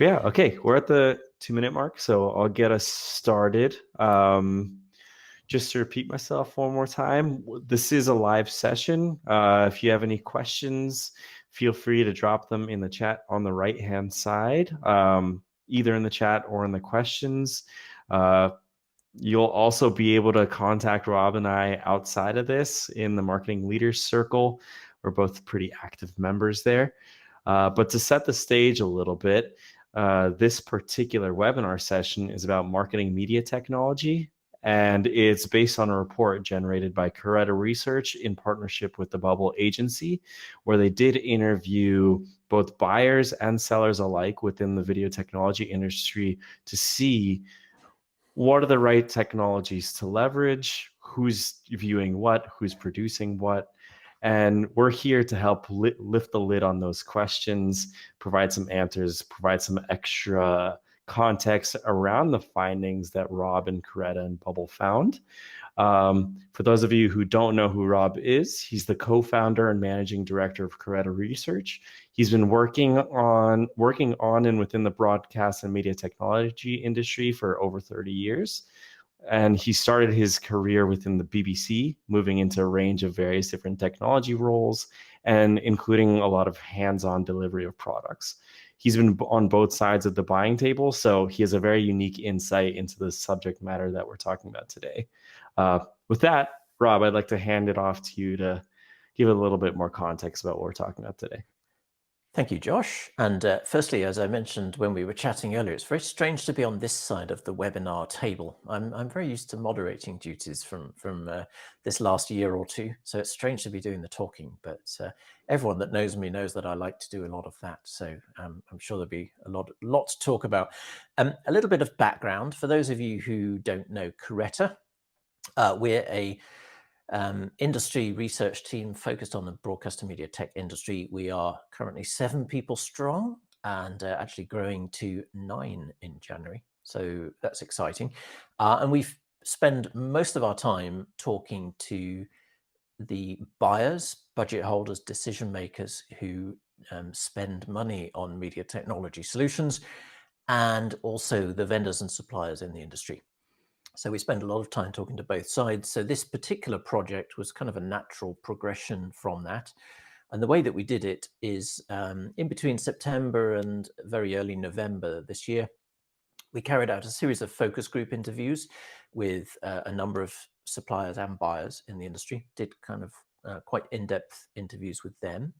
Yeah, okay. We're at the 2 minute mark, so I'll get us started. Just to repeat myself one more time, this is a live session. If you have any questions, feel free to drop them in the chat on the right-hand side, either in the chat or in the questions. You'll also be able to contact Rob and I outside of this in the Marketing Leaders Circle. We're both pretty active members there. But to set the stage a little bit, this particular webinar session is about marketing media technology, and it's based on a report generated by Caretta Research in partnership with the Bubble Agency, where they did interview both buyers and sellers alike within the video technology industry to see what are the right technologies to leverage, who's viewing what, who's producing what. And we're here to help lift the lid on those questions, provide some answers, provide some extra context around the findings that Rob and Caretta and Bubble found. For those of you who don't know who Rob is, he's the co-founder and managing director of Caretta Research. He's been working on and within the broadcast and media technology industry for over 30 years. And he started his career within the BBC, moving into a range of various different technology roles, and including a lot of hands-on delivery of products. He's been on both sides of the buying table, so he has a very unique insight into the subject matter that we're talking about today. With that, Rob, I'd like to hand it off to you to give a little bit more context about what we're talking about today. Thank you, Josh. And firstly, as I mentioned when we were chatting earlier, it's very strange to be on this side of the webinar table. I'm very used to moderating duties from this last year or two, so it's strange to be doing the talking. But everyone that knows me knows that I like to do a lot of that. So I'm sure there'll be a lot to talk about. A little bit of background for those of you who don't know Caretta. We're a industry research team focused on the broadcast and media tech industry. We are currently 7 people strong and actually growing to 9 in January. So that's exciting. And we spend most of our time talking to the buyers, budget holders, decision makers who spend money on media technology solutions, and also the vendors and suppliers in the industry. So we spend a lot of time talking to both sides. So this particular project was kind of a natural progression from that. And the way that we did it is in between September and very early November this year, we carried out a series of focus group interviews with a number of suppliers and buyers in the industry, did kind of quite in-depth interviews with them.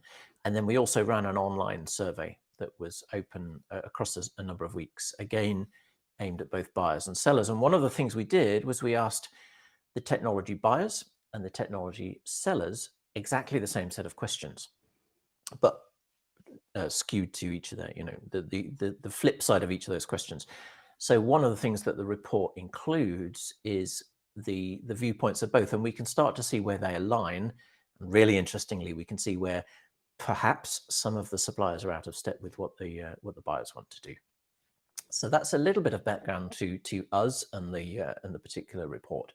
And then we also ran an online survey that was open across a number of weeks, again, aimed at both buyers and sellers. And one of the things we did was we asked the technology buyers and the technology sellers exactly the same set of questions, but skewed to each of their, the flip side of each of those questions. So one of the things that the report includes is the viewpoints of both, and we can start to see where they align. And really interestingly, we can see where perhaps some of the suppliers are out of step with what the buyers want to do. So that's a little bit of background to us and the particular report.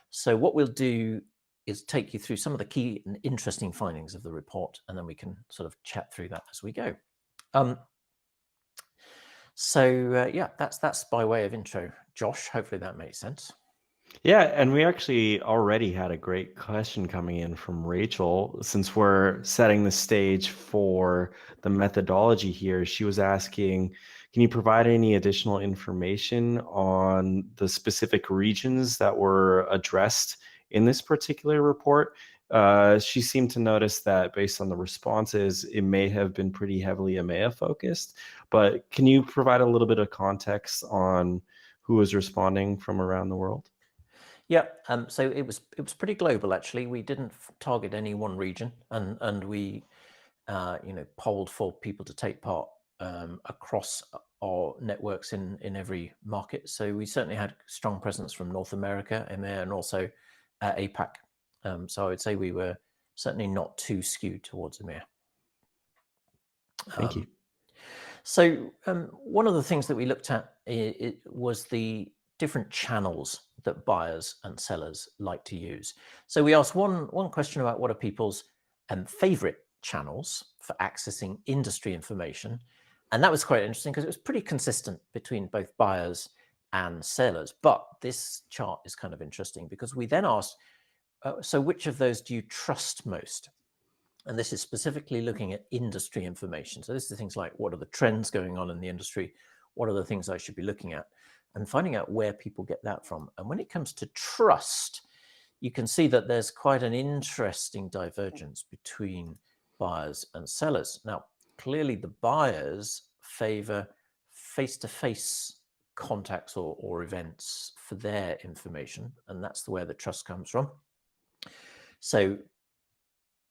So what we'll do is take you through some of the key and interesting findings of the report, and then we can sort of chat through that as we go. Yeah, that's by way of intro. Josh, hopefully that makes sense. Yeah, and we actually already had a great question coming in from Rachel. Since we're setting the stage for the methodology here, she was asking, can you provide any additional information on the specific regions that were addressed in this particular report? She seemed to notice that based on the responses, it may have been pretty heavily EMEA focused, but can you provide a little bit of context on who was responding from around the world? Yeah, so it was pretty global actually. We didn't target any one region, and we polled for people to take part across our networks in every market. So we certainly had strong presence from North America, EMEA, and also APAC. So I would say we were certainly not too skewed towards EMEA. Thank you. So one of the things that we looked at was the different channels that buyers and sellers like to use. So we asked one question about what are people's favorite channels for accessing industry information, And that was quite interesting because it was pretty consistent between both buyers and sellers. But this chart is kind of interesting because we then asked, so which of those do you trust most? And this is specifically looking at industry information. So this is things like, what are the trends going on in the industry? What are the things I should be looking at? And finding out where people get that from. And when it comes to trust, you can see that there's quite an interesting divergence between buyers and sellers. Now, clearly the buyers favor face-to-face contacts or events for their information, and that's where the trust comes from. So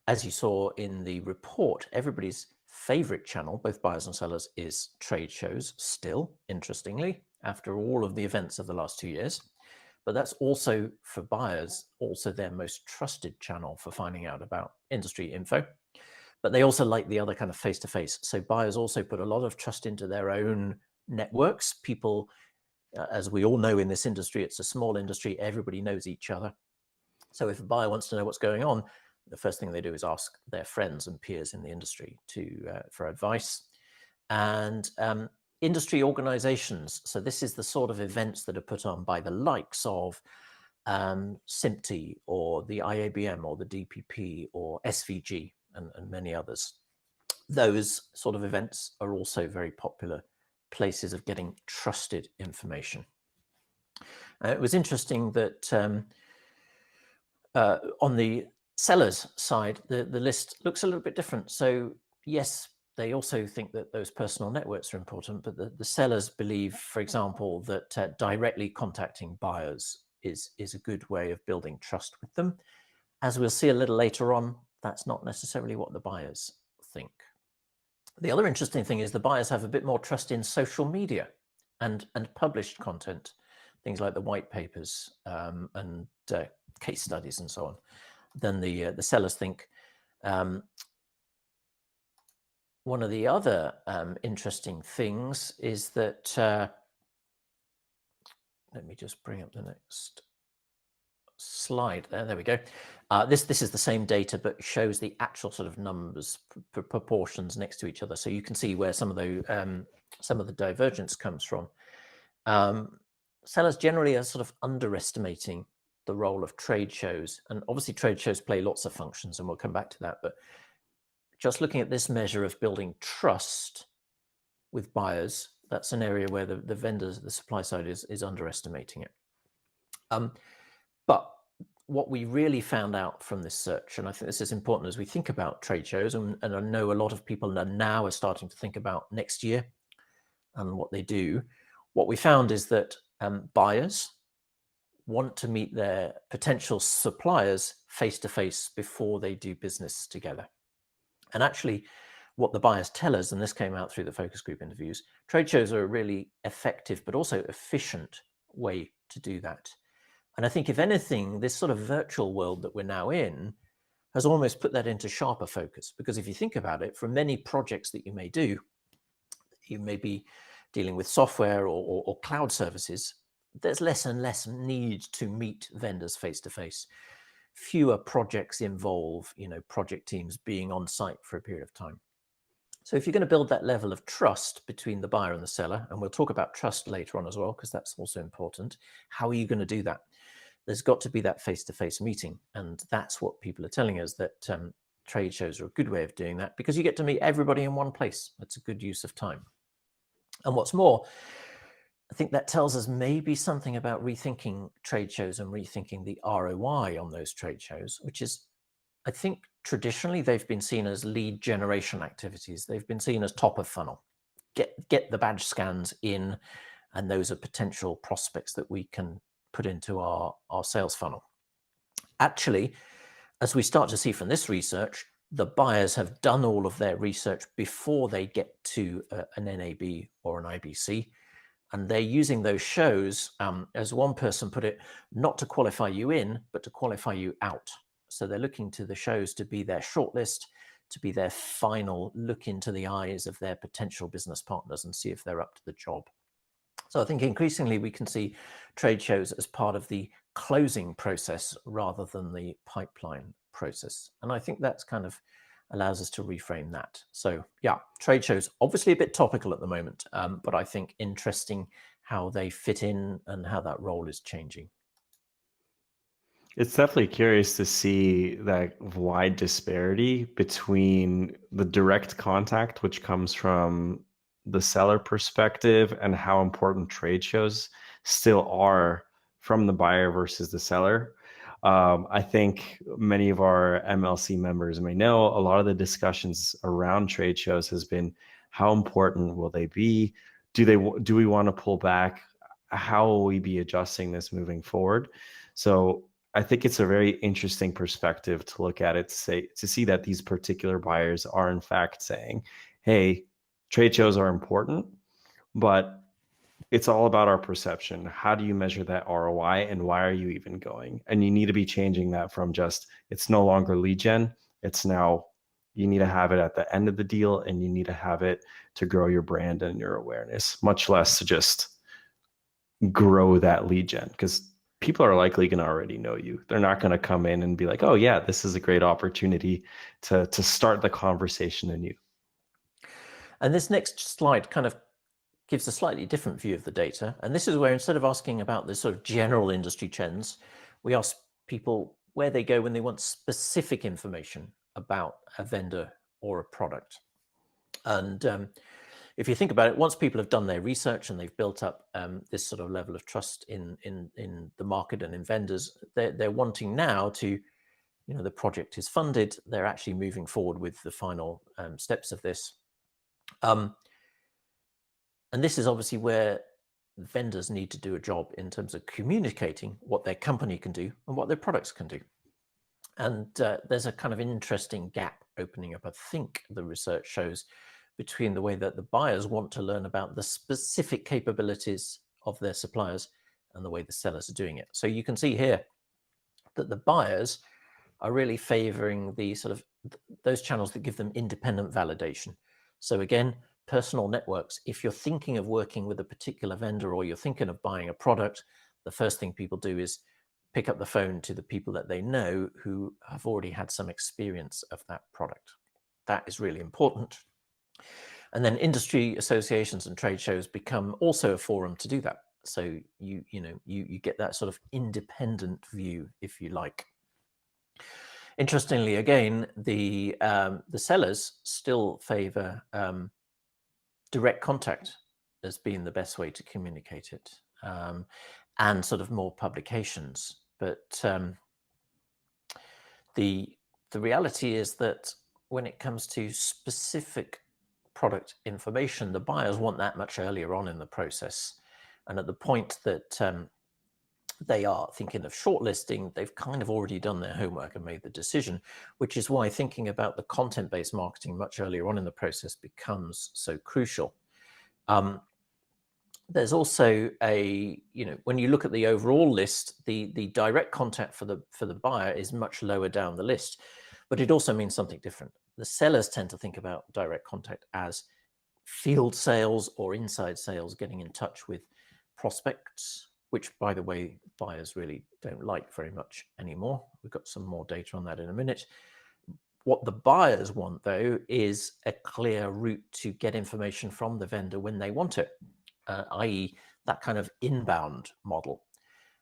as you saw in the report, everybody's favorite channel, both buyers and sellers, is trade shows still, interestingly, after all of the events of the last 2 years. But that's also, for buyers, also their most trusted channel for finding out about industry info. But they also like the other kind of face-to-face. So buyers also put a lot of trust into their own networks. People, as we all know in this industry, it's a small industry, everybody knows each other. So if a buyer wants to know what's going on, the first thing they do is ask their friends and peers in the industry for advice. And industry organizations. So this is the sort of events that are put on by the likes of SIMPTE or the IABM or the DPP or SVG and many others. Those sort of events are also very popular places of getting trusted information. It was interesting that on the sellers side, the list looks a little bit different. So yes, they also think that those personal networks are important, but the sellers believe, for example, that directly contacting buyers is a good way of building trust with them. As we'll see a little later on, that's not necessarily what the buyers think. The other interesting thing is the buyers have a bit more trust in social media and published content, things like the white papers and case studies and so on, than the sellers think. One of the other interesting things is that, let me just bring up the next slide there. There we go. This is the same data, but shows the actual sort of numbers, proportions next to each other. So you can see where some of the divergence comes from. Sellers generally are sort of underestimating the role of trade shows, and obviously trade shows play lots of functions, and we'll come back to that. But just looking at this measure of building trust with buyers, that's an area where the vendors, the supply side is underestimating it. But what we really found out from this search, and I think this is important as we think about trade shows, and I know a lot of people now are starting to think about next year and what they do. What we found is that buyers want to meet their potential suppliers face-to-face before they do business together. And actually, what the buyers tell us, and this came out through the focus group interviews, trade shows are a really effective but also efficient way to do that. And I think, if anything, this sort of virtual world that we're now in has almost put that into sharper focus. Because if you think about it, for many projects that you may do, you may be dealing with software or cloud services, there's less and less need to meet vendors face-to-face. Fewer projects involve, project teams being on site for a period of time. So if you're going to build that level of trust between the buyer and the seller, and we'll talk about trust later on as well, because that's also important, how are you going to do that? There's got to be that face-to-face meeting. And that's what people are telling us, that trade shows are a good way of doing that, because you get to meet everybody in one place. That's a good use of time. And what's more, I think that tells us maybe something about rethinking trade shows and rethinking the ROI on those trade shows, which is, I think traditionally they've been seen as lead generation activities. They've been seen as top of funnel. Get the badge scans in, and those are potential prospects that we can put into our sales funnel. Actually, as we start to see from this research, the buyers have done all of their research before they get to an NAB or an IBC. And they're using those shows, as one person put it, not to qualify you in, but to qualify you out. So they're looking to the shows to be their shortlist, to be their final look into the eyes of their potential business partners and see if they're up to the job. So I think increasingly we can see trade shows as part of the closing process rather than the pipeline process. And I think that's kind of allows us to reframe that. So yeah, trade shows, obviously a bit topical at the moment, but I think interesting how they fit in and how that role is changing. It's definitely curious to see that wide disparity between the direct contact, which comes from the seller perspective, and how important trade shows still are from the buyer versus the seller. I think many of our MLC members may know a lot of the discussions around trade shows has been how important will they be? Do we want to pull back? How will we be adjusting this moving forward? So I think it's a very interesting perspective to look at it, to see that these particular buyers are in fact saying, hey, trade shows are important, but it's all about our perception. How do you measure that ROI, and why are you even going? And you need to be changing that from just, it's no longer lead gen. It's now, you need to have it at the end of the deal, and you need to have it to grow your brand and your awareness, much less to just grow that lead gen, because people are likely going to already know you. They're not going to come in and be like, oh yeah, this is a great opportunity to start the conversation anew. And this next slide kind of gives a slightly different view of the data. And this is where, instead of asking about the sort of general industry trends, we ask people where they go when they want specific information about a vendor or a product. And if you think about it, once people have done their research and they've built up this sort of level of trust in the market and in vendors, they're wanting now to, the project is funded, they're actually moving forward with the final steps of this. And this is obviously where vendors need to do a job in terms of communicating what their company can do and what their products can do. And there's a kind of interesting gap opening up, I think the research shows, between the way that the buyers want to learn about the specific capabilities of their suppliers and the way the sellers are doing it. So you can see here that the buyers are really favoring the sort of those channels that give them independent validation. So again, personal networks. If you're thinking of working with a particular vendor, or you're thinking of buying a product, the first thing people do is pick up the phone to the people that they know who have already had some experience of that product. That is really important. And then industry associations and trade shows become also a forum to do that. So you get that sort of independent view, if you like. Interestingly, again, the sellers still favor direct contact as being the best way to communicate it, and sort of more publications. But the reality is that when it comes to specific product information, the buyers want that much earlier on in the process. And at the point that they are thinking of shortlisting, they've kind of already done their homework and made the decision, which is why thinking about the content-based marketing much earlier on in the process becomes so crucial. There's also when you look at the overall list, the direct contact for the buyer is much lower down the list, but it also means something different. The sellers tend to think about direct contact as field sales or inside sales, getting in touch with prospects, which, by the way, buyers really don't like very much anymore. We've got some more data on that in a minute. What the buyers want, though, is a clear route to get information from the vendor when they want it, i.e. that kind of inbound model.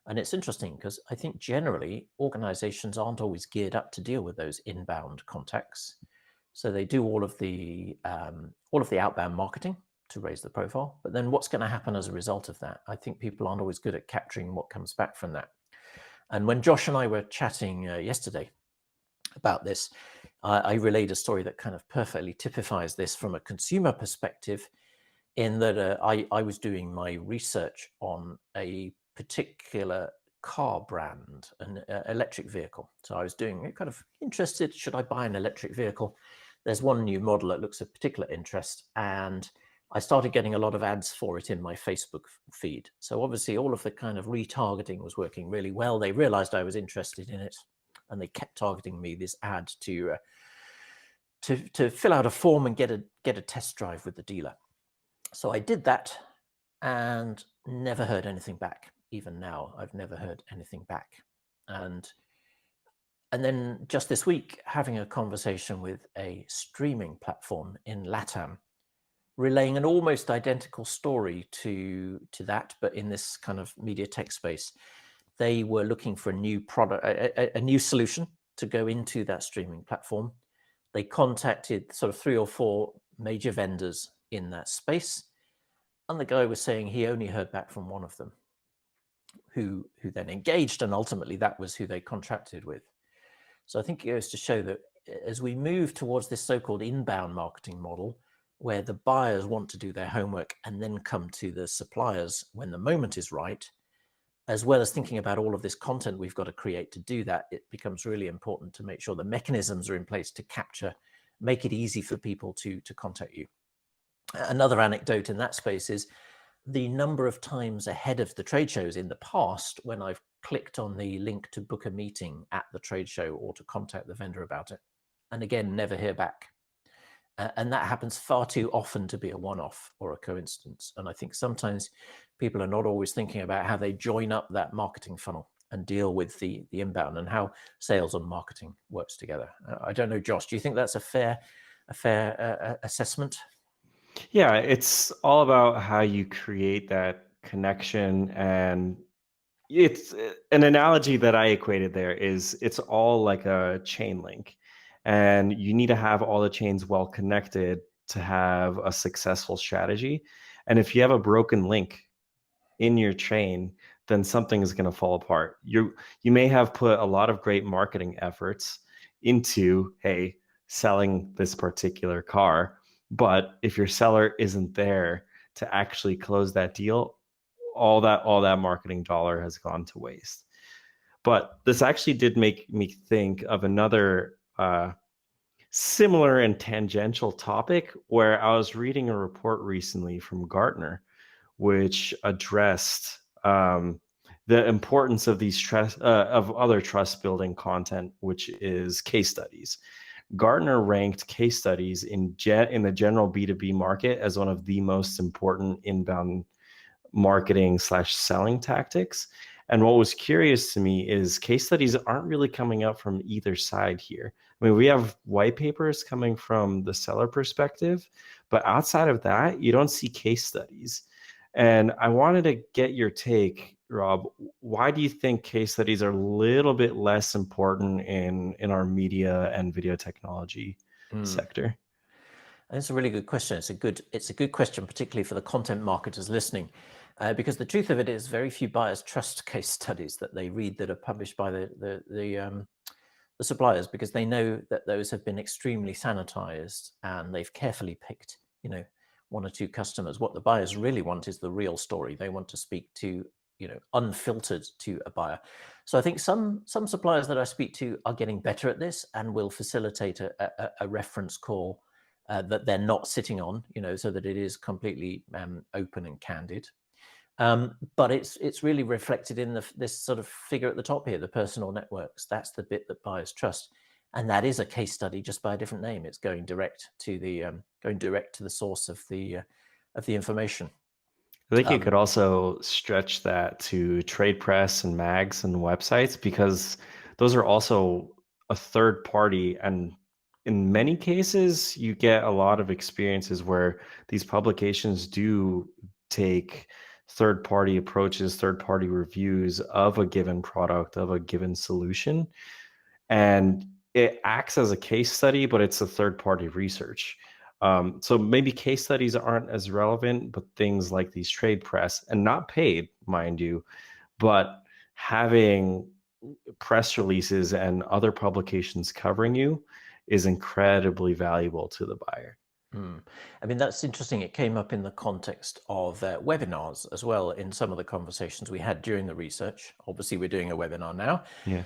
And it's interesting because I think generally organizations aren't always geared up to deal with those inbound contacts. So they do all of the outbound marketing to raise the profile, but then what's going to happen as a result of that? I think people aren't always good at capturing what comes back from that. And when Josh and I were chatting yesterday about this, I relayed a story that kind of perfectly typifies this from a consumer perspective, in that I was doing my research on a particular car brand, an electric vehicle. So I was doing kind of interested, should I buy an electric vehicle? There's one new model that looks of particular interest, and I started getting a lot of ads for it in my Facebook feed. So obviously all of the kind of retargeting was working really well. They realized I was interested in it, and they kept targeting me this ad to fill out a form and get a test drive with the dealer. So I did that and never heard anything back. Even now, I've never heard anything back. And And then just this week, having a conversation with a streaming platform in LATAM, relaying an almost identical story to that, but in this kind of media tech space. They were looking for a new product, a new solution to go into that streaming platform. They contacted sort of 3 or 4 major vendors in that space. And the guy was saying he only heard back from one of them, who then engaged, and ultimately that was who they contracted with. So I think it goes to show that as we move towards this so-called inbound marketing model, where the buyers want to do their homework and then come to the suppliers when the moment is right, as well as thinking about all of this content we've got to create to do that, it becomes really important to make sure the mechanisms are in place to capture, make it easy for people to contact you. Another anecdote in that space is the number of times ahead of the trade shows in the past when I've clicked on the link to book a meeting at the trade show or to contact the vendor about it, and again, never hear back. And that happens far too often to be a one-off or a coincidence. And I think sometimes people are not always thinking about how they join up that marketing funnel and deal with the inbound and how sales and marketing works together. I don't know, Josh, do you think that's a fair assessment? Yeah, it's all about how you create that connection. And it's an analogy that I equated there is it's all like a chain link, and you need to have all the chains well connected to have a successful strategy. And if you have a broken link in your chain, then something is going to fall apart. You may have put a lot of great marketing efforts into, hey, selling this particular car, but if your seller isn't there to actually close that deal, all that marketing dollar has gone to waste. But this actually did make me think of another similar and tangential topic, where I was reading a report recently from Gartner, which addressed the importance of these of other trust building content, which is case studies. Gartner ranked case studies in the general B2B market as one of the most important inbound marketing / selling tactics. And what was curious to me is case studies aren't really coming up from either side here. I mean, we have white papers coming from the seller perspective, but outside of that, you don't see case studies. And I wanted to get your take, Rob. Why do you think case studies are a little bit less important in our media and video technology sector? That's a really good question. It's a good question, particularly for the content marketers listening, because the truth of it is very few buyers trust case studies that they read that are published by the suppliers, because they know that those have been extremely sanitized and they've carefully picked, 1 or 2 customers. What the buyers really want is the real story. They want to speak to, unfiltered to a buyer. So I think some suppliers that I speak to are getting better at this and will facilitate a reference call that they're not sitting on, so that it is completely open and candid. But it's really reflected in this sort of figure at the top here, the personal networks. That's the bit that buyers trust, and that is a case study just by a different name. It's going direct to the source of the information. I think you could also stretch that to trade press and mags and websites, because those are also a third party. And in many cases, you get a lot of experiences where these publications do take third party approaches, third party reviews of a given product, of a given solution. And it acts as a case study, but it's a third party research. So maybe case studies aren't as relevant, but things like these trade press, and not paid, mind you, but having press releases and other publications covering you is incredibly valuable to the buyer. I mean, that's interesting. It came up in the context of webinars as well in some of the conversations we had during the research. Obviously, we're doing a webinar now. Yeah.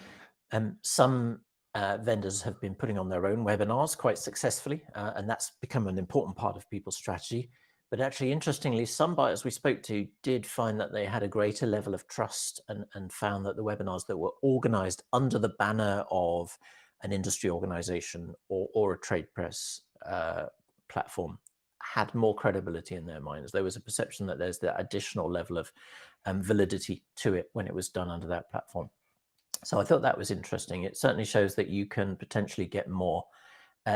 Some vendors have been putting on their own webinars quite successfully, and that's become an important part of people's strategy. But actually, interestingly, some buyers we spoke to did find that they had a greater level of trust and found that the webinars that were organized under the banner of an industry organization or a trade press platform had more credibility in their minds. There was a perception that there's that additional level of validity to it when it was done under that platform. So I thought that was interesting. It certainly shows that you can potentially get more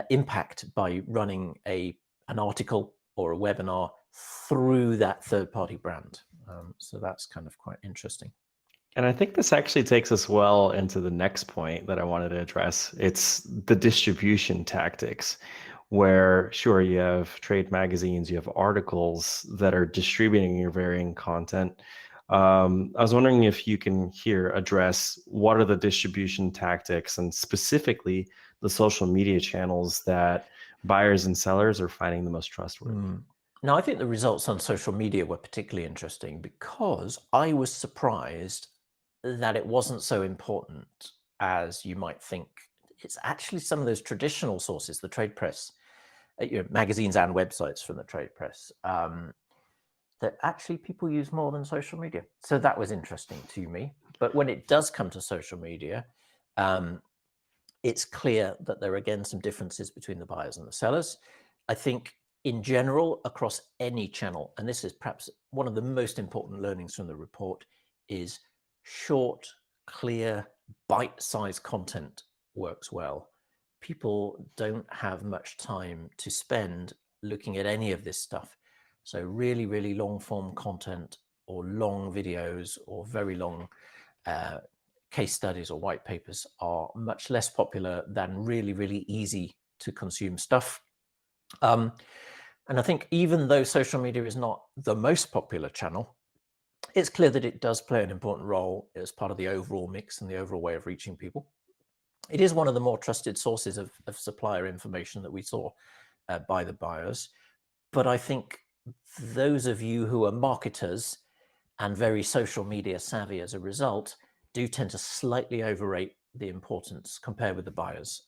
impact by running an article or a webinar through that third-party brand. So that's kind of quite interesting. And I think this actually takes us well into the next point that I wanted to address. It's the distribution tactics, where sure, you have trade magazines, you have articles that are distributing your varying content. I was wondering if you can here address what are the distribution tactics and specifically the social media channels that buyers and sellers are finding the most trustworthy. Now, I think the results on social media were particularly interesting because I was surprised that it wasn't so important as you might think. It's actually some of those traditional sources, the trade press, magazines and websites from the trade press, that actually people use more than social media. So that was interesting to me. But when it does come to social media, it's clear that there are, again, some differences between the buyers and the sellers. I think in general, across any channel, and this is perhaps one of the most important learnings from the report, is short, clear, bite-sized content works well. People don't have much time to spend looking at any of this stuff. So really, really long form content or long videos or very long case studies or white papers are much less popular than really, really easy to consume stuff. And I think even though social media is not the most popular channel, it's clear that it does play an important role as part of the overall mix and the overall way of reaching people. It is one of the more trusted sources of supplier information that we saw by the buyers. But I think those of you who are marketers and very social media savvy as a result do tend to slightly overrate the importance compared with the buyers.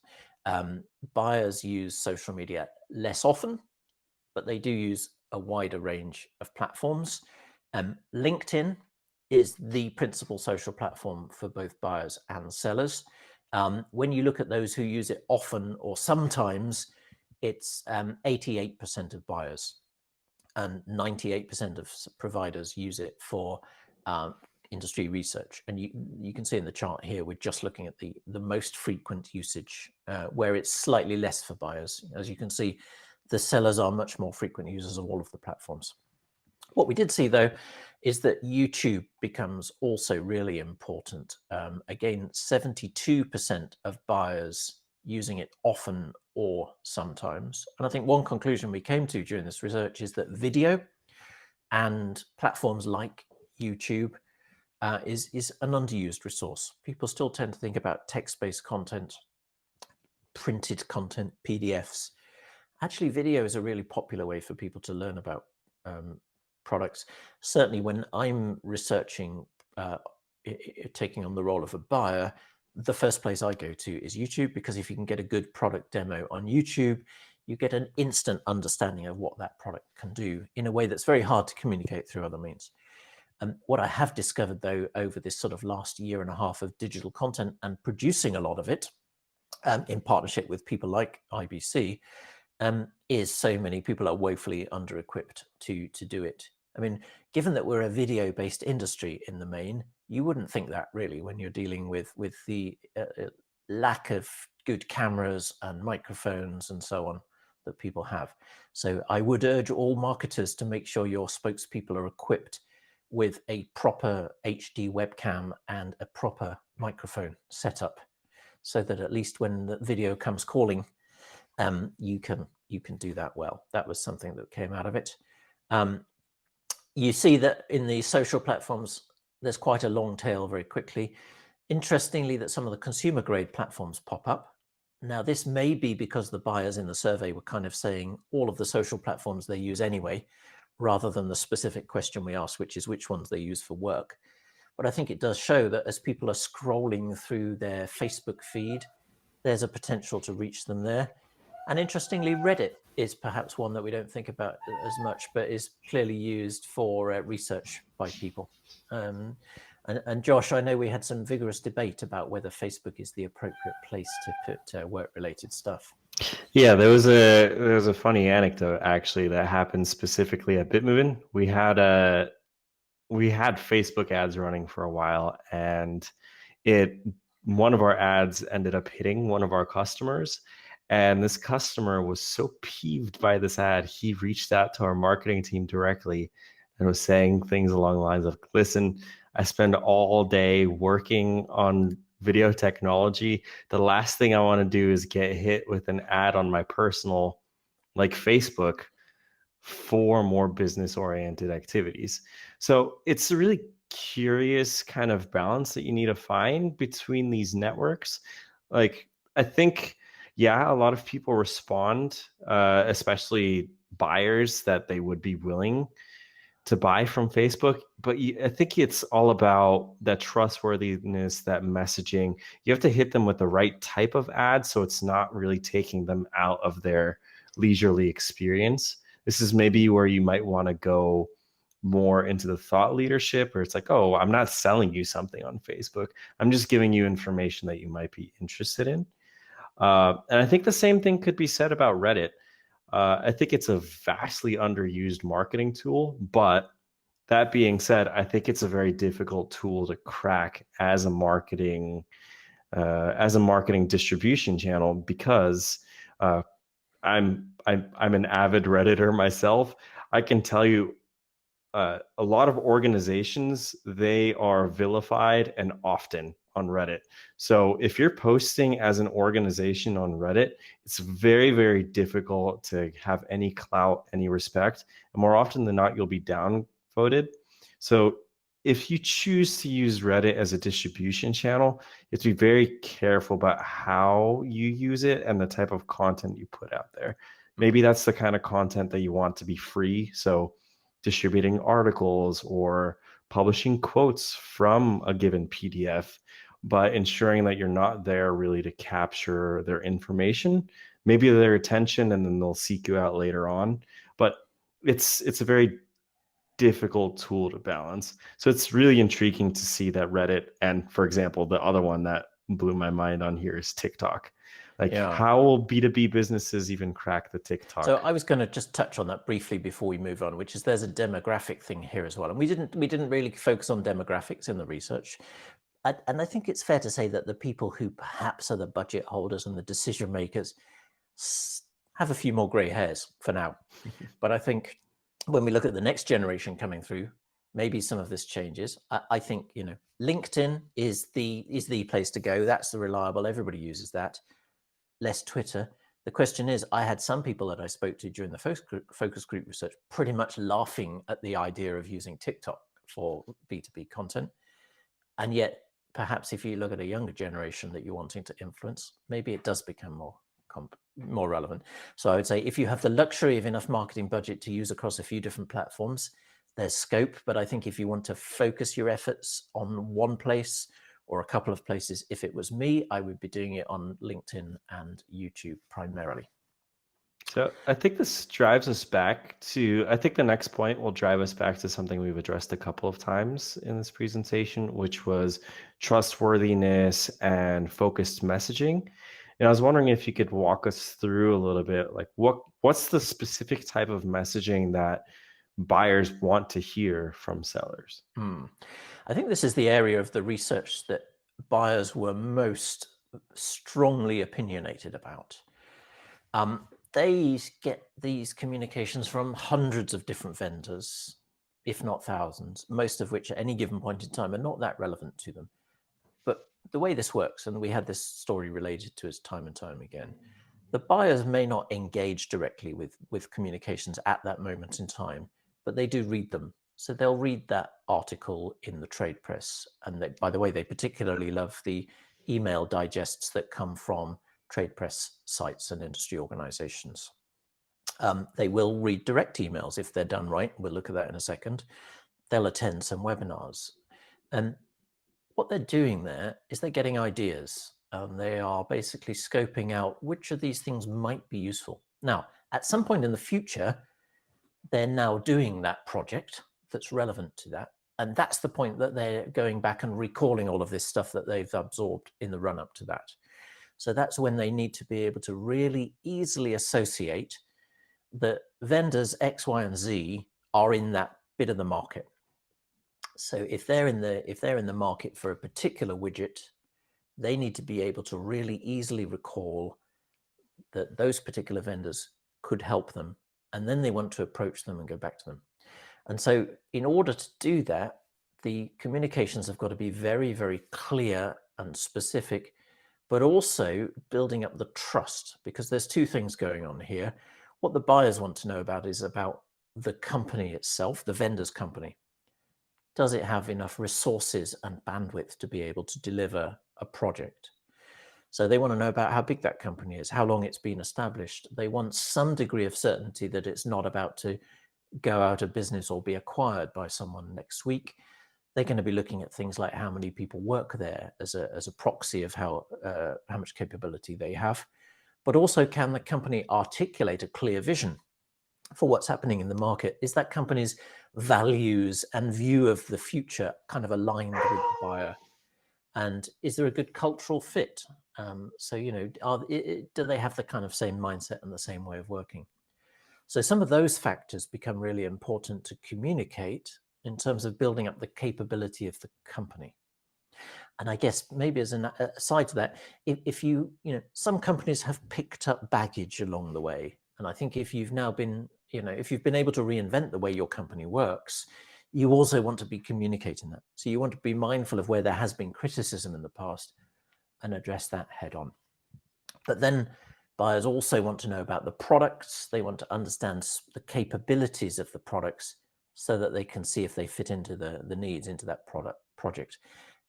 Buyers use social media less often, but they do use a wider range of platforms. LinkedIn is the principal social platform for both buyers and sellers. When you look at those who use it often or sometimes, it's 88% of buyers and 98% of providers use it for industry research. And you can see in the chart here, we're just looking at the most frequent usage, where it's slightly less for buyers. As you can see, the sellers are much more frequent users of all of the platforms. What we did see, though, is that YouTube becomes also really important. Again, 72% of buyers using it often or sometimes. And I think one conclusion we came to during this research is that video and platforms like YouTube is an underused resource. People still tend to think about text-based content, printed content, PDFs. Actually, video is a really popular way for people to learn about products. Certainly when I'm researching, taking on the role of a buyer, the first place I go to is YouTube, because if you can get a good product demo on YouTube, you get an instant understanding of what that product can do in a way that's very hard to communicate through other means. What I have discovered, though, over this sort of last year and a half of digital content and producing a lot of it in partnership with people like IBC, is so many people are woefully under-equipped to do it. I mean, given that we're a video-based industry in the main, you wouldn't think that really when you're dealing with the lack of good cameras and microphones and so on that people have. So I would urge all marketers to make sure your spokespeople are equipped with a proper HD webcam and a proper microphone setup, so that at least when the video comes calling, you can do that well. That was something that came out of it. You see that in the social platforms, there's quite a long tail very quickly. Interestingly, that some of the consumer grade platforms pop up. Now, this may be because the buyers in the survey were kind of saying all of the social platforms they use anyway, rather than the specific question we asked, which is which ones they use for work. But I think it does show that as people are scrolling through their Facebook feed, there's a potential to reach them there. And interestingly, Reddit is perhaps one that we don't think about as much, but is clearly used for research by people. And Josh, I know we had some vigorous debate about whether Facebook is the appropriate place to put work-related stuff. Yeah, there was a funny anecdote actually that happened specifically at Bitmovin. We had Facebook ads running for a while, and it one of our ads ended up hitting one of our customers. And this customer was so peeved by this ad, he reached out to our marketing team directly and was saying things along the lines of, listen, I spend all day working on video technology. The last thing I want to do is get hit with an ad on my personal, like Facebook, for more business oriented activities. So it's a really curious kind of balance that you need to find between these networks. Like, I think, yeah, a lot of people respond, especially buyers, that they would be willing to buy from Facebook. But I think it's all about that trustworthiness, that messaging. You have to hit them with the right type of ad so it's not really taking them out of their leisurely experience. This is maybe where you might want to go more into the thought leadership, or it's like, oh, I'm not selling you something on Facebook. I'm just giving you information that you might be interested in. And I think the same thing could be said about Reddit. I think it's a vastly underused marketing tool, but that being said, I think it's a very difficult tool to crack as a marketing distribution channel, because I'm an avid Redditor myself. I can tell you, a lot of organizations, they are vilified and often on Reddit. So if you're posting as an organization on Reddit, it's very, very difficult to have any clout, any respect. And more often than not, you'll be downvoted. So if you choose to use Reddit as a distribution channel, you have to be very careful about how you use it and the type of content you put out there. Maybe that's the kind of content that you want to be free. So distributing articles or publishing quotes from a given PDF, but ensuring that you're not there really to capture their information, maybe their attention, and then they'll seek you out later on. But it's a very difficult tool to balance. So it's really intriguing to see that Reddit, and for example, the other one that blew my mind on here is TikTok. Like, how will B2B businesses even crack the TikTok? So I was going to just touch on that briefly before we move on, which is there's a demographic thing here as well. And we didn't really focus on demographics in the research. And I think it's fair to say that the people who perhaps are the budget holders and the decision makers have a few more gray hairs for now. But I think when we look at the next generation coming through, maybe some of this changes. I think, LinkedIn is the place to go. That's the reliable. Everybody uses that. Less Twitter. The question is, I had some people that I spoke to during the focus group research pretty much laughing at the idea of using TikTok for B2B content. And yet, perhaps if you look at a younger generation that you're wanting to influence, maybe it does become more relevant. So I would say if you have the luxury of enough marketing budget to use across a few different platforms, there's scope. But I think if you want to focus your efforts on one place or a couple of places, if it was me, I would be doing it on LinkedIn and YouTube primarily. So I think this drives us back to, I think the next point will drive us back to something we've addressed a couple of times in this presentation, which was trustworthiness and focused messaging. And I was wondering if you could walk us through a little bit, like what's the specific type of messaging that buyers want to hear from sellers? I think this is the area of the research that buyers were most strongly opinionated about. They get these communications from hundreds of different vendors, if not thousands, most of which at any given point in time are not that relevant to them. But the way this works, and we had this story related to it time and time again, the buyers may not engage directly with communications at that moment in time, but they do read them. So they'll read that article in the trade press. And they, by the way, they particularly love the email digests that come from trade press sites and industry organizations. They will read direct emails if they're done right. We'll look at that in a second. They'll attend some webinars. And what they're doing there is they're getting ideas. They are basically scoping out which of these things might be useful. Now, at some point in the future, they're now doing that project that's relevant to that. And that's the point that they're going back and recalling all of this stuff that they've absorbed in the run up to that. So that's when they need to be able to really easily associate that vendors X, Y, and Z are in that bit of the market. So if they're in the market for a particular widget, They need to be able to really easily recall that those particular vendors could help them, and then they want to approach them and go back to them. And so in order to do that, the communications have got to be very, very clear and specific, but also building up the trust, because there's two things going on here. What the buyers want to know about is about the company itself, the vendor's company. Does it have enough resources and bandwidth to be able to deliver a project? So they want to know about how big that company is, how long it's been established. They want some degree of certainty that it's not about to go out of business or be acquired by someone next week. They're going to be looking at things like how many people work there as a proxy of how much capability they have. But also, can the company articulate a clear vision for what's happening in the market? Is that company's values and view of the future kind of aligned with the buyer? And is there a good cultural fit? So, do they have the kind of same mindset and the same way of working? So some of those factors become really important to communicate in terms of building up the capability of the company. And I guess maybe as an aside to that, if some companies have picked up baggage along the way. And I think if you've now been, if you've been able to reinvent the way your company works, you also want to be communicating that. So you want to be mindful of where there has been criticism in the past and address that head on. But then buyers also want to know about the products. They want to understand the capabilities of the products so that they can see if they fit into the needs into that project.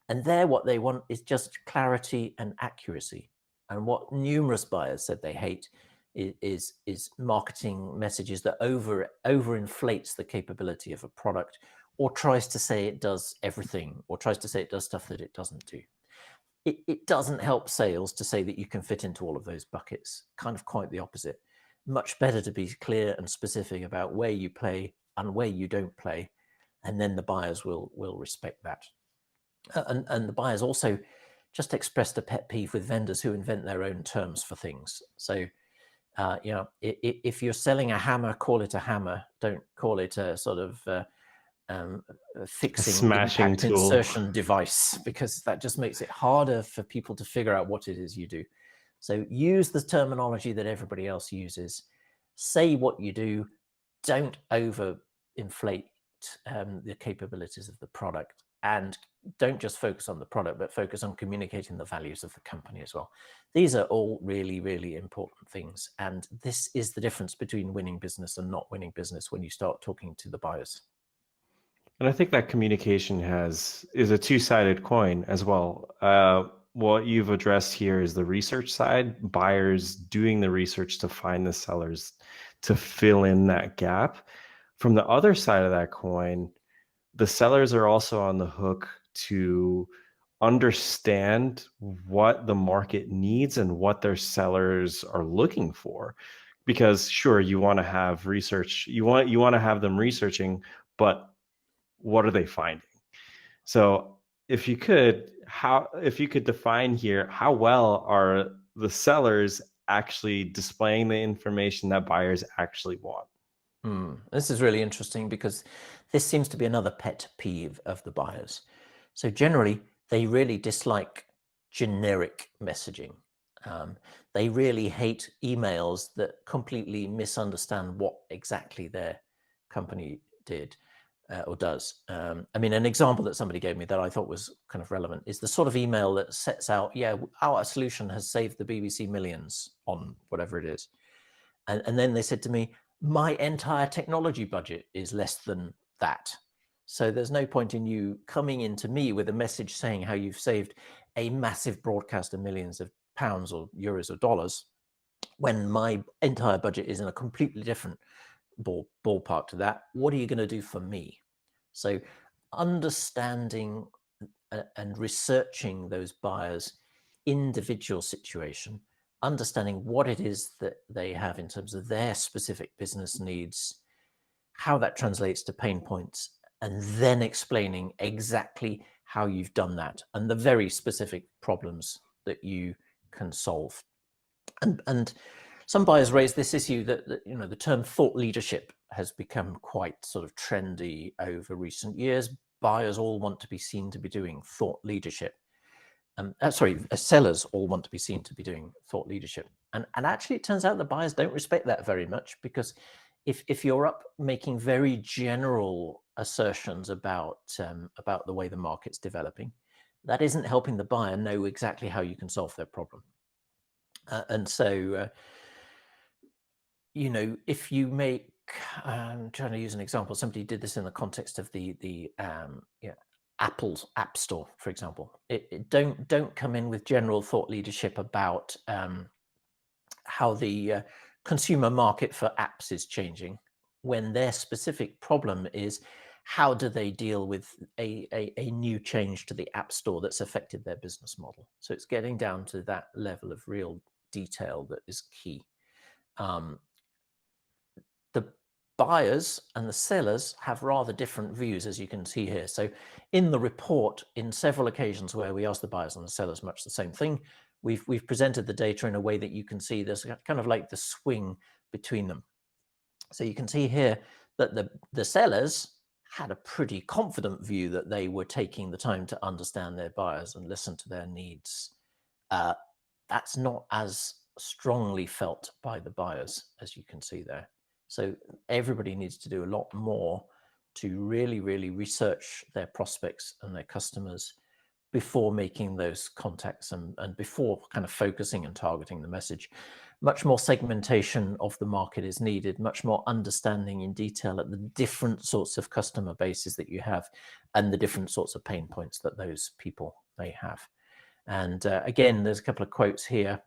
And there, what they want is just clarity and accuracy. And what numerous buyers said they hate is marketing messages that overinflates the capability of a product, or tries to say it does everything, or tries to say it does stuff that it doesn't do. It doesn't help sales to say that you can fit into all of those buckets. Kind of quite the opposite. Much better to be clear and specific about where you play and where you don't play, and then the buyers will respect that. And the buyers also just expressed a pet peeve with vendors who invent their own terms for things. So, if you're selling a hammer, call it a hammer. Don't call it a sort of fixing smashing impact tool. Insertion device, because that just makes it harder for people to figure out what it is you do. So use the terminology that everybody else uses. Say what you do. Don't overinflate the capabilities of the product, and don't just focus on the product, but focus on communicating the values of the company as well. These are all really, really important things. And this is the difference between winning business and not winning business when you start talking to the buyers. And I think that communication is a two-sided coin as well. What you've addressed here is the research side, buyers doing the research to find the sellers to fill in that gap. From the other side of that coin, the sellers are also on the hook to understand what the market needs and what their sellers are looking for. Because sure, you want to have research, you want to have them researching, but what are they finding? So if you could define here, how well are the sellers actually displaying the information that buyers actually want? This is really interesting, because this seems to be another pet peeve of the buyers. So generally, they really dislike generic messaging. They really hate emails that completely misunderstand what exactly their company did or does. I mean, an example that somebody gave me that I thought was kind of relevant is the sort of email that sets out, our solution has saved the BBC millions on whatever it is. And then they said to me, my entire technology budget is less than that. So there's no point in you coming into me with a message saying how you've saved a massive broadcast of millions of pounds or euros or dollars, when my entire budget is in a completely different ballpark to that. What are you going to do for me? So understanding and researching those buyers' individual situation, understanding what it is that they have in terms of their specific business needs, how that translates to pain points, and then explaining exactly how you've done that and the very specific problems that you can solve. And some buyers raise this issue that the term thought leadership has become quite sort of trendy over recent years. Buyers all want to be seen to be doing thought leadership. sellers all want to be seen to be doing thought leadership. And actually, it turns out the buyers don't respect that very much, because if you're up making very general assertions about the way the market's developing, that isn't helping the buyer know exactly how you can solve their problem. And so, if you make, I'm trying to use an example. Somebody did this in the context of the Apple's App Store, for example. Don't come in with general thought leadership about how the consumer market for apps is changing, when their specific problem is how do they deal with a new change to the App Store that's affected their business model. So it's getting down to that level of real detail that is key. The buyers and the sellers have rather different views, as you can see here. So in the report, in several occasions where we ask the buyers and the sellers much the same thing, we've presented the data in a way that you can see there's kind of like the swing between them. So you can see here that the sellers had a pretty confident view that they were taking the time to understand their buyers and listen to their needs. That's not as strongly felt by the buyers, as you can see there. So everybody needs to do a lot more to really, really research their prospects and their customers before making those contacts and before kind of focusing and targeting the message. Much more segmentation of the market is needed, much more understanding in detail at the different sorts of customer bases that you have and the different sorts of pain points that those people may have. And again, there's a couple of quotes here.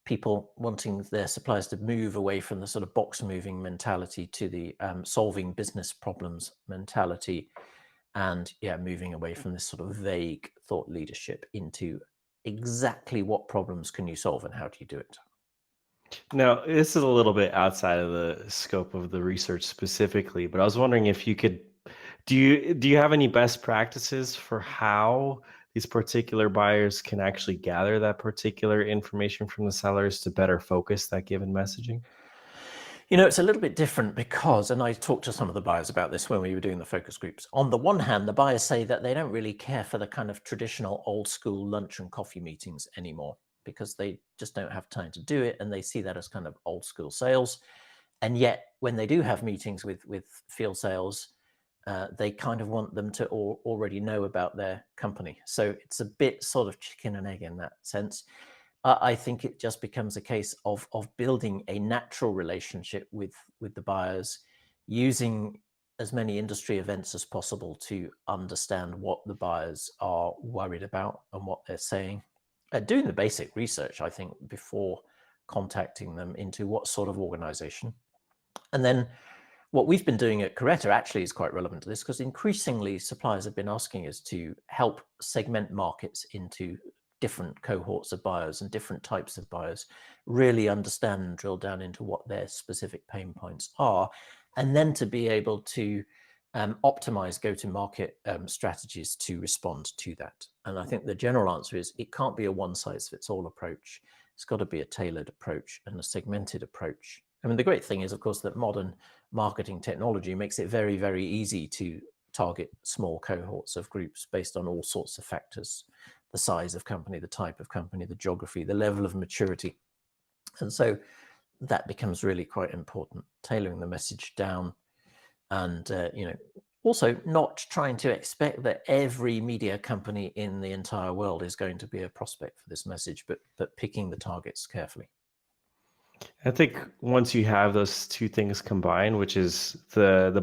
People wanting their suppliers to move away from the sort of box moving mentality to the solving business problems mentality, and moving away from this sort of vague thought leadership into exactly what problems can you solve and how do you do it. Now, this is a little bit outside of the scope of the research specifically, but I was wondering if you could, do you have any best practices for how these particular buyers can actually gather that particular information from the sellers to better focus that given messaging? It's a little bit different because, and I talked to some of the buyers about this when we were doing the focus groups. On the one hand, the buyers say that they don't really care for the kind of traditional old school lunch and coffee meetings anymore, because they just don't have time to do it. And they see that as kind of old school sales. And yet when they do have meetings with field sales, they kind of want them to already know about their company. So it's a bit sort of chicken and egg in that sense. I think it just becomes a case of building a natural relationship with the buyers, using as many industry events as possible to understand what the buyers are worried about and what they're saying. Doing the basic research, I think, before contacting them into what sort of organization. And then what we've been doing at Caretta actually is quite relevant to this, because increasingly suppliers have been asking us to help segment markets into different cohorts of buyers and different types of buyers, really understand and drill down into what their specific pain points are, and then to be able to optimize go-to-market strategies to respond to that. And I think the general answer is it can't be a one-size-fits-all approach. It's got to be a tailored approach and a segmented approach. I mean, the great thing is, of course, that modern marketing technology makes it very, very easy to target small cohorts of groups based on all sorts of factors: the size of company, the type of company, the geography, the level of maturity. And so that becomes really quite important, tailoring the message down, and also not trying to expect that every media company in the entire world is going to be a prospect for this message, but picking the targets carefully. I think once you have those two things combined, which is the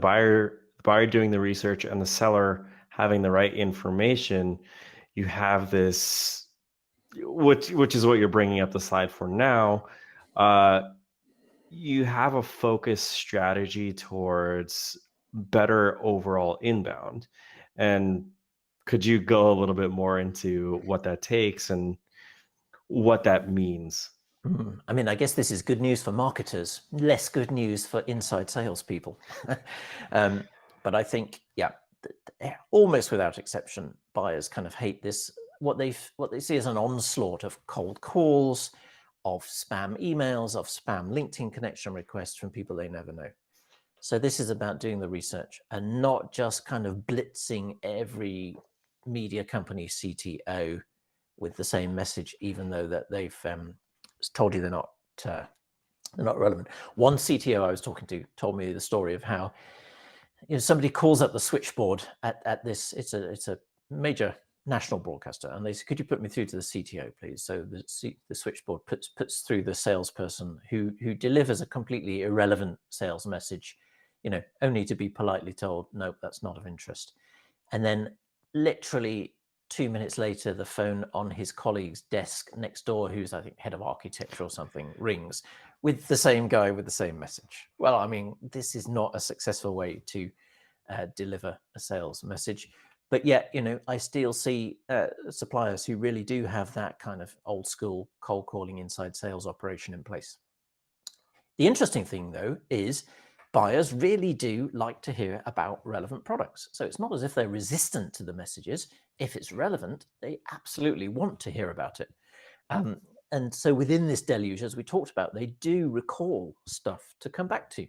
buyer doing the research and the seller having the right information, you have this, which is what you're bringing up the slide for now. You have a focused strategy towards better overall inbound. And could you go a little bit more into what that takes and what that means? I mean, I guess this is good news for marketers, less good news for inside salespeople. But I think, almost without exception, buyers kind of hate this, what they see as an onslaught of cold calls, of spam emails, of spam LinkedIn connection requests from people they never know. So this is about doing the research and not just kind of blitzing every media company CTO with the same message, even though that they've told you they're not relevant. One CTO I was talking to told me the story of how somebody calls up the switchboard at this. It's a major national broadcaster, and they say, "Could you put me through to the CTO, please?" So the switchboard puts through the salesperson who delivers a completely irrelevant sales message, only to be politely told, "Nope, that's not of interest." And then literally 2 minutes later, the phone on his colleague's desk next door, who's I think head of architecture or something, rings with the same guy with the same message. Well, I mean, this is not a successful way to deliver a sales message. But yet, I still see suppliers who really do have that kind of old school cold calling inside sales operation in place. The interesting thing, though, is buyers really do like to hear about relevant products. So it's not as if they're resistant to the messages. If it's relevant, they absolutely want to hear about it. And so within this deluge, as we talked about, they do recall stuff to come back to,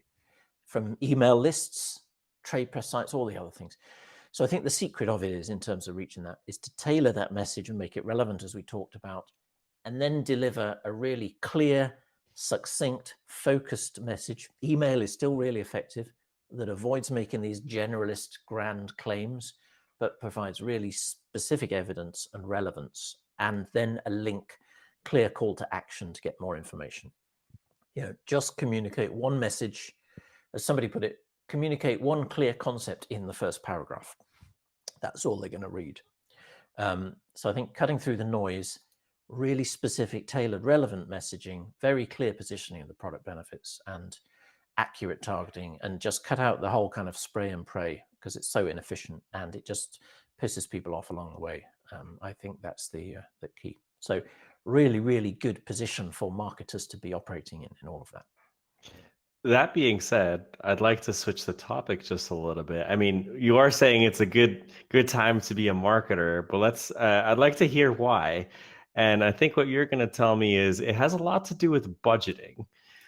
from email lists, trade press sites, all the other things. So I think the secret of it is, in terms of reaching that, is to tailor that message and make it relevant, as we talked about, and then deliver a really clear, succinct, focused message. Email is still really effective, that avoids making these generalist grand claims, but provides really specific evidence and relevance, and then a link, clear call to action to get more information. Just communicate one message, as somebody put it, communicate one clear concept in the first paragraph. That's all they're going to read. So I think cutting through the noise, really specific, tailored, relevant messaging, very clear positioning of the product benefits, and accurate targeting, and just cut out the whole kind of spray and pray, because it's so inefficient and it just pisses people off along the way. I think that's the key. So really, really good position for marketers to be operating in all of that. That being said, I'd like to switch the topic just a little bit. I mean, you are saying it's a good time to be a marketer, but I'd like to hear why. And I think what you're going to tell me is it has a lot to do with budgeting.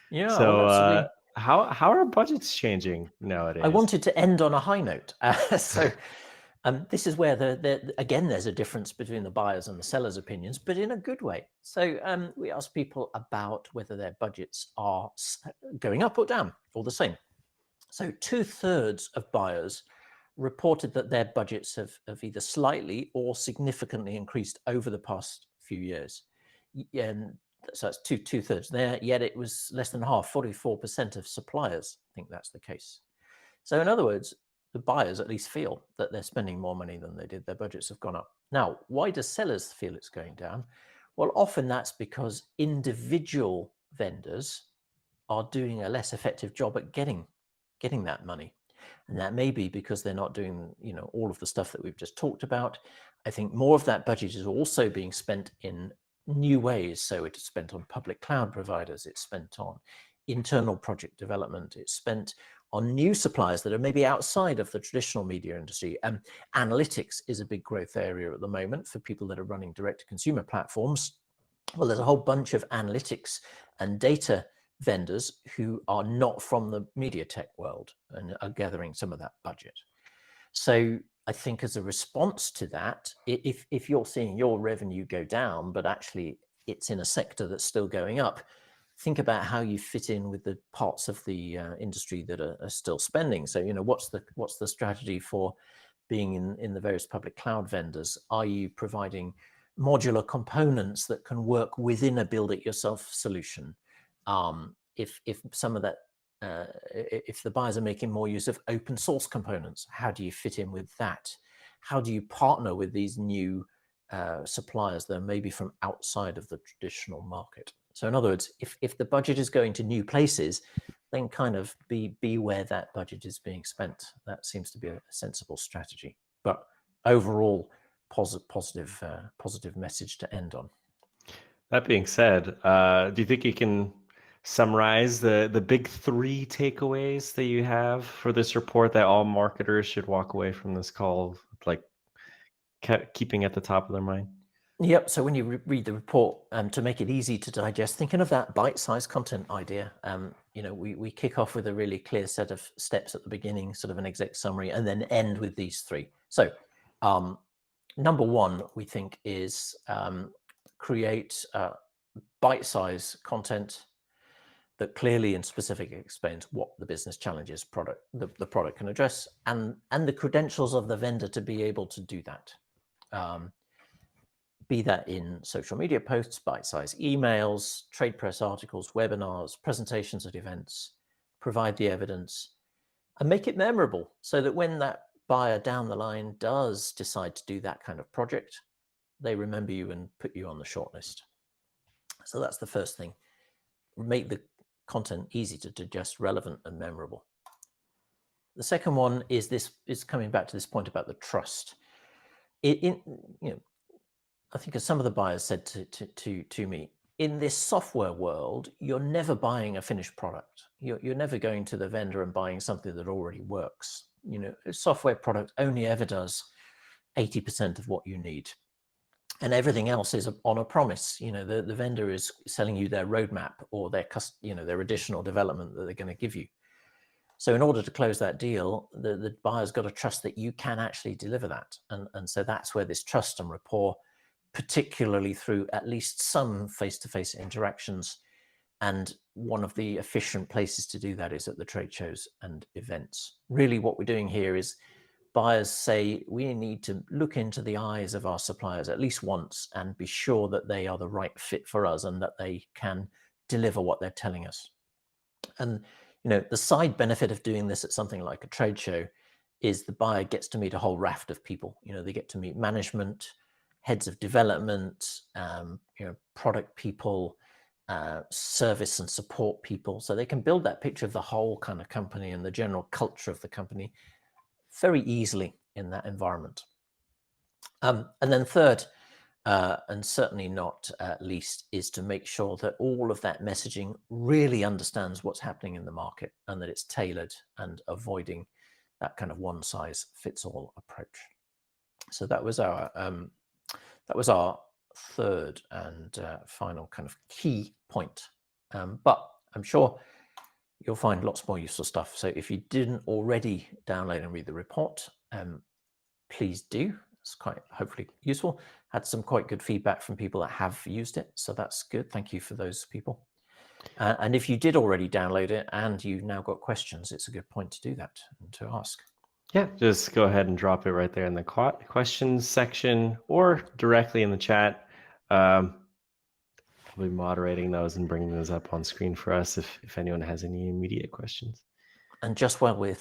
Yeah, So well, absolutely. How are budgets changing nowadays? I wanted to end on a high note. This is where again, there's a difference between the buyers and the sellers' opinions, but in a good way. So we asked people about whether their budgets are going up or down, or the same. So 2/3 of buyers reported that their budgets have either slightly or significantly increased over the past few years. And so that's 2/3 there, yet it was less than half, 44% of suppliers think that's the case. So in other words, the buyers at least feel that they're spending more money than they did. Their budgets have gone up. Now, why do sellers feel it's going down? Well, often that's because individual vendors are doing a less effective job at getting that money. And that may be because they're not doing, all of the stuff that we've just talked about. I think more of that budget is also being spent in new ways. So it's spent on public cloud providers, it's spent on internal project development, it's spent on new suppliers that are maybe outside of the traditional media industry. Analytics is a big growth area at the moment for people that are running direct-to-consumer platforms. Well, there's a whole bunch of analytics and data vendors who are not from the media tech world and are gathering some of that budget. So I think as a response to that, if you're seeing your revenue go down, but actually it's in a sector that's still going up, think about how you fit in with the parts of the industry that are still spending. So, what's the strategy for being in the various public cloud vendors? Are you providing modular components that can work within a build-it-yourself solution? If some of that, if the buyers are making more use of open source components, how do you fit in with that? How do you partner with these new suppliers that are maybe from outside of the traditional market? So in other words, if the budget is going to new places, then kind of be where that budget is being spent. That seems to be a sensible strategy. But overall, positive message to end on. That being said, do you think you can summarize the big 3 takeaways that you have for this report that all marketers should walk away from this call, like keeping at the top of their mind? Yep. So when you read the report, to make it easy to digest, thinking of that bite-sized content idea, we kick off with a really clear set of steps at the beginning, sort of an exec summary, and then end with these 3. So Number one, we think, is create bite-size content that clearly and specifically explains what the business challenges the product can address, and the credentials of the vendor to be able to do that. Be that in social media posts, bite-sized emails, trade press articles, webinars, presentations at events, provide the evidence, and make it memorable so that when that buyer down the line does decide to do that kind of project, they remember you and put you on the shortlist. So that's the first thing. Make the content easy to digest, relevant and memorable. The second one is coming back to this point about the trust. I think as some of the buyers said to me, in this software world, you're never buying a finished product. You're never going to the vendor and buying something that already works. A software product only ever does 80% of what you need. And everything else is on a promise. The vendor is selling you their roadmap or their additional development that they're going to give you. So in order to close that deal, the buyer's got to trust that you can actually deliver that. And so that's where this trust and rapport, particularly through at least some face-to-face interactions. And one of the efficient places to do that is at the trade shows and events. Really what we're doing here is buyers say we need to look into the eyes of our suppliers at least once and be sure that they are the right fit for us and that they can deliver what they're telling us. And the side benefit of doing this at something like a trade show is the buyer gets to meet a whole raft of people. They get to meet management, heads of development, product people, service and support people. So they can build that picture of the whole kind of company and the general culture of the company very easily in that environment. And then third, and certainly not least, is to make sure that all of that messaging really understands what's happening in the market and that it's tailored and avoiding that kind of one-size-fits-all approach. So that was our third and final kind of key point. But I'm sure you'll find lots more useful stuff. So if you didn't already download and read the report, please do. It's quite hopefully useful. Had some quite good feedback from people that have used it. So that's good. Thank you for those people. And if you did already download it and you've now got questions, it's a good point to do that and to ask. Yeah, just go ahead and drop it right there in the questions section or directly in the chat. I'll be moderating those and bringing those up on screen for us if anyone has any immediate questions. And just while we're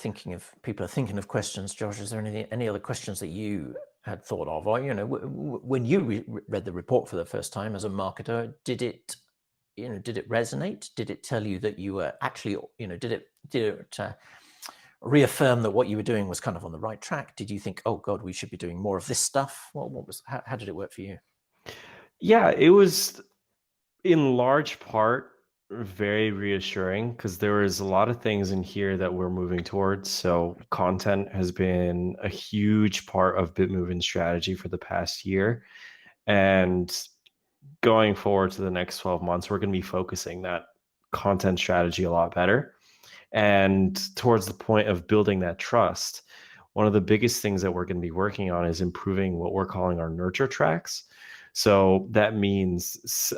people are thinking of questions, Josh, is there any other questions that you had thought of? Or, when you read the report for the first time as a marketer, did it resonate? Did it tell you that you were actually, did it reaffirm that what you were doing was kind of on the right track? Did you think, oh God, we should be doing more of this stuff? How did it work for you? Yeah, it was in large part very reassuring because there was a lot of things in here that we're moving towards. So content has been a huge part of BitMove's strategy for the past year. And going forward to the next 12 months, we're going to be focusing that content strategy a lot better. And towards the point of building that trust, one of the biggest things that we're going to be working on is improving what we're calling our nurture tracks. So that means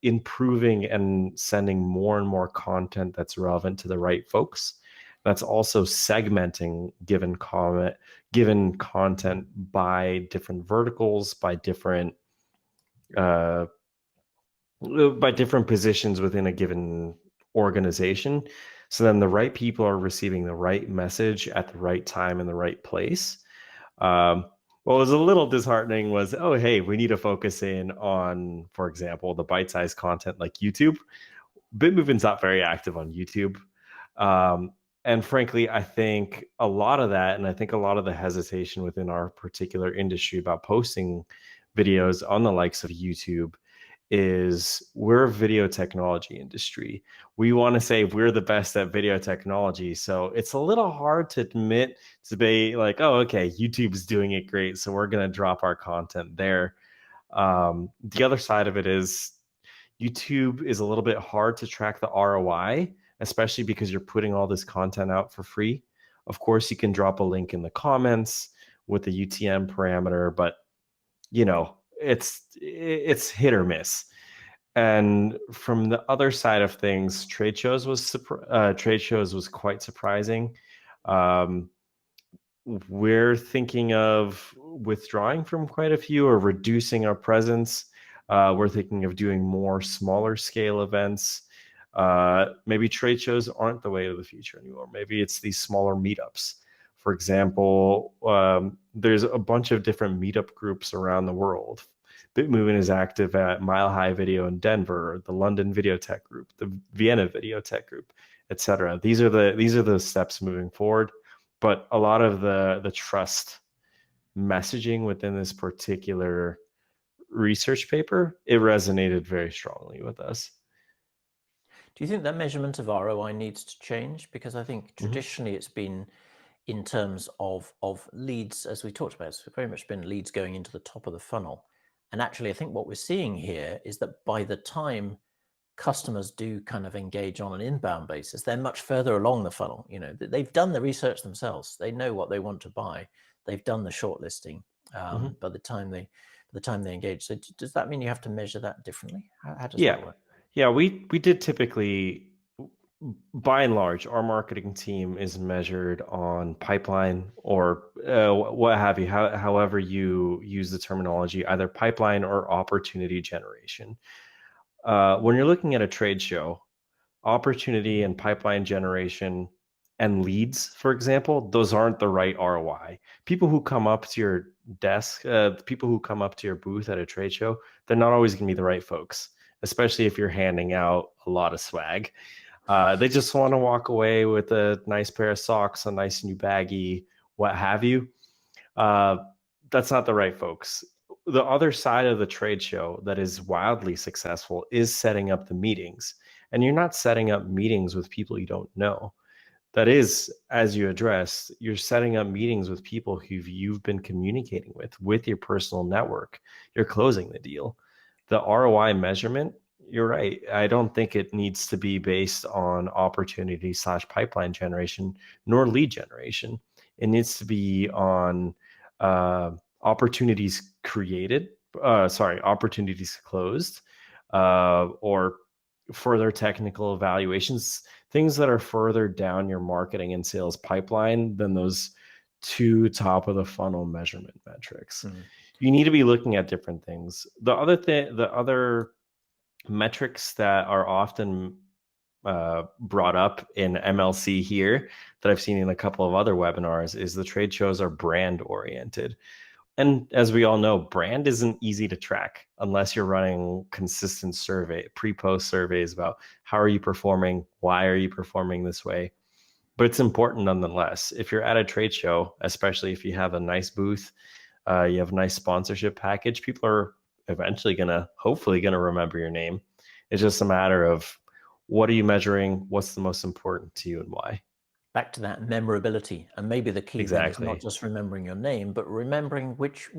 improving and sending more and more content that's relevant to the right folks. That's also segmenting given content by different verticals, by different positions within a given organization. So then the right people are receiving the right message at the right time in the right place. What was a little disheartening was, oh, hey, we need to focus in on, for example, the bite-sized content like YouTube. BitMove's not very active on YouTube. And frankly, I think a lot of that, and I think a lot of the hesitation within our particular industry about posting videos on the likes of YouTube is we're a video technology industry. We want to say we're the best at video technology. So it's a little hard to admit to be like, oh, okay, YouTube's doing it great, so we're going to drop our content there. The other side of it is YouTube is a little bit hard to track the ROI, especially because you're putting all this content out for free. Of course, you can drop a link in the comments with the UTM parameter, but it's hit or miss. And from the other side of things, trade shows was quite surprising. Um, we're thinking of withdrawing from quite a few or reducing our presence. We're thinking of doing more smaller scale events. Maybe trade shows aren't the way of the future anymore. Maybe it's these smaller meetups. For example, there's a bunch of different meetup groups around the world. Bitmovement is active at Mile High Video in Denver, the London Video Tech Group, the Vienna Video Tech Group, etc. These are the steps moving forward. But a lot of the trust messaging within this particular research paper, it resonated very strongly with us. Do you think that measurement of ROI needs to change? Because I think traditionally it's been in terms of leads, as we talked about. It's very much been leads going into the top of the funnel. And actually, I think what we're seeing here is that by the time customers do kind of engage on an inbound basis, they're much further along the funnel. They've done the research themselves. They know what they want to buy. They've done the shortlisting by the time they engage. So does that mean you have to measure that differently? How does that work? Yeah, we did typically, by and large, our marketing team is measured on pipeline or what have you, however you use the terminology, either pipeline or opportunity generation. When you're looking at a trade show, opportunity and pipeline generation and leads, for example, those aren't the right ROI. People who come up to your desk, people who come up to your booth at a trade show, they're not always going to be the right folks, especially if you're handing out a lot of swag. They just want to walk away with a nice pair of socks, a nice new baggie, what have you. That's not the right folks. The other side of the trade show that is wildly successful is setting up the meetings. And you're not setting up meetings with people you don't know. That is, as you addressed, you're setting up meetings with people who you've been communicating with your personal network. You're closing the deal. The ROI measurement, you're right. I don't think it needs to be based on opportunity/pipeline generation nor lead generation. It needs to be on opportunities created, opportunities closed, or further technical evaluations, things that are further down your marketing and sales pipeline than those two top of the funnel measurement metrics. You need to be looking at different things. The other metrics that are often brought up in MLC here that I've seen in a couple of other webinars is the trade shows are brand oriented. And as we all know, brand isn't easy to track unless you're running consistent pre-post surveys about how are you performing, why are you performing this way. But it's important nonetheless. If you're at a trade show, especially if you have a nice booth, you have a nice sponsorship package, people are eventually hopefully gonna remember your name. It's just a matter of what are you measuring, what's the most important to you, and why. Back to that memorability, and maybe the key then is not just remembering your name, but remembering which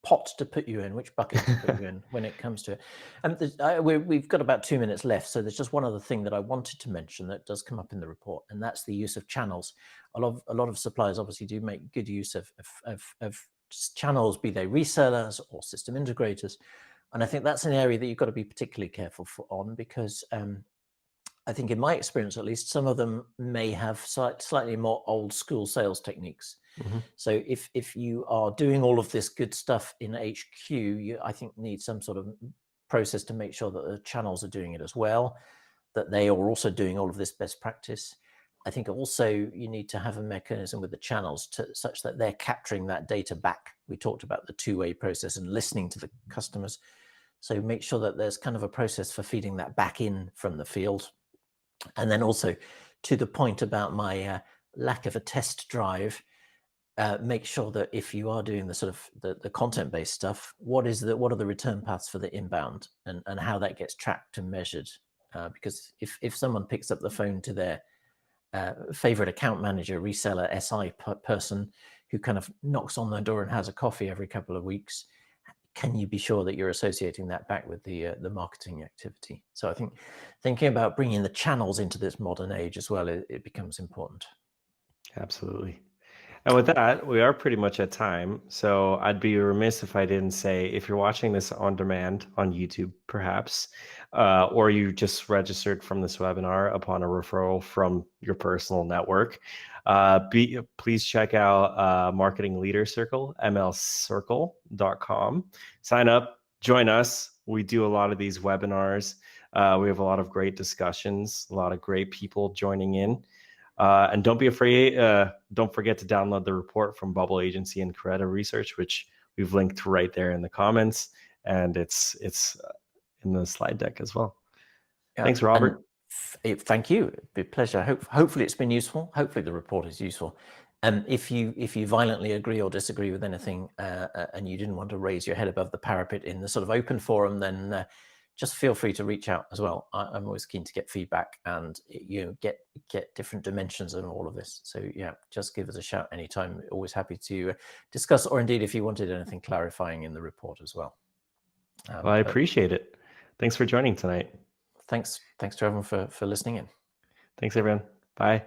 pot to put you in, which bucket to put you in when it comes to it. And we've got about 2 minutes left, so there's just one other thing that I wanted to mention that does come up in the report, and that's the use of channels. A lot of suppliers obviously do make good use of channels, be they resellers or system integrators, and I think that's an area that you've got to be particularly careful on, because I think in my experience, at least, some of them may have slightly more old school sales techniques. So if you are doing all of this good stuff in HQ, you, I think, need some sort of process to make sure that the channels are doing it as well, that they are also doing all of this best practice. I think also you need to have a mechanism with the channels such that they're capturing that data back. We talked about the two-way process and listening to the customers. So make sure that there's kind of a process for feeding that back in from the field. And then also, to the point about my lack of a test drive, make sure that if you are doing the sort of the content-based stuff, what are the return paths for the inbound, and how that gets tracked and measured. Because if someone picks up the phone to their favorite account manager, reseller, SI person who kind of knocks on their door and has a coffee every couple of weeks, can you be sure that you're associating that back with the marketing activity? So I think thinking about bringing the channels into this modern age as well, it becomes important. Absolutely. And with that, we are pretty much at time. So I'd be remiss if I didn't say, if you're watching this on demand on YouTube, perhaps, or you just registered from this webinar upon a referral from your personal network, please check out Marketing Leader Circle, mlcircle.com. Sign up, join us. We do a lot of these webinars. We have a lot of great discussions, a lot of great people joining in. And don't be afraid. Don't forget to download the report from Bubble Agency and Caretta Research, which we've linked right there in the comments, and it's in the slide deck as well. Yeah, thanks, Robert. Thank you. It'd be a pleasure. Hopefully it's been useful. Hopefully the report is useful. If you violently agree or disagree with anything, and you didn't want to raise your head above the parapet in the sort of open forum, then just feel free to reach out as well. I'm always keen to get feedback and get different dimensions of all of this. So yeah, just give us a shout anytime. Always happy to discuss, or indeed if you wanted anything clarifying in the report as well. Well, I appreciate it. Thanks for joining tonight. Thanks to everyone for listening in. Thanks, everyone. Bye.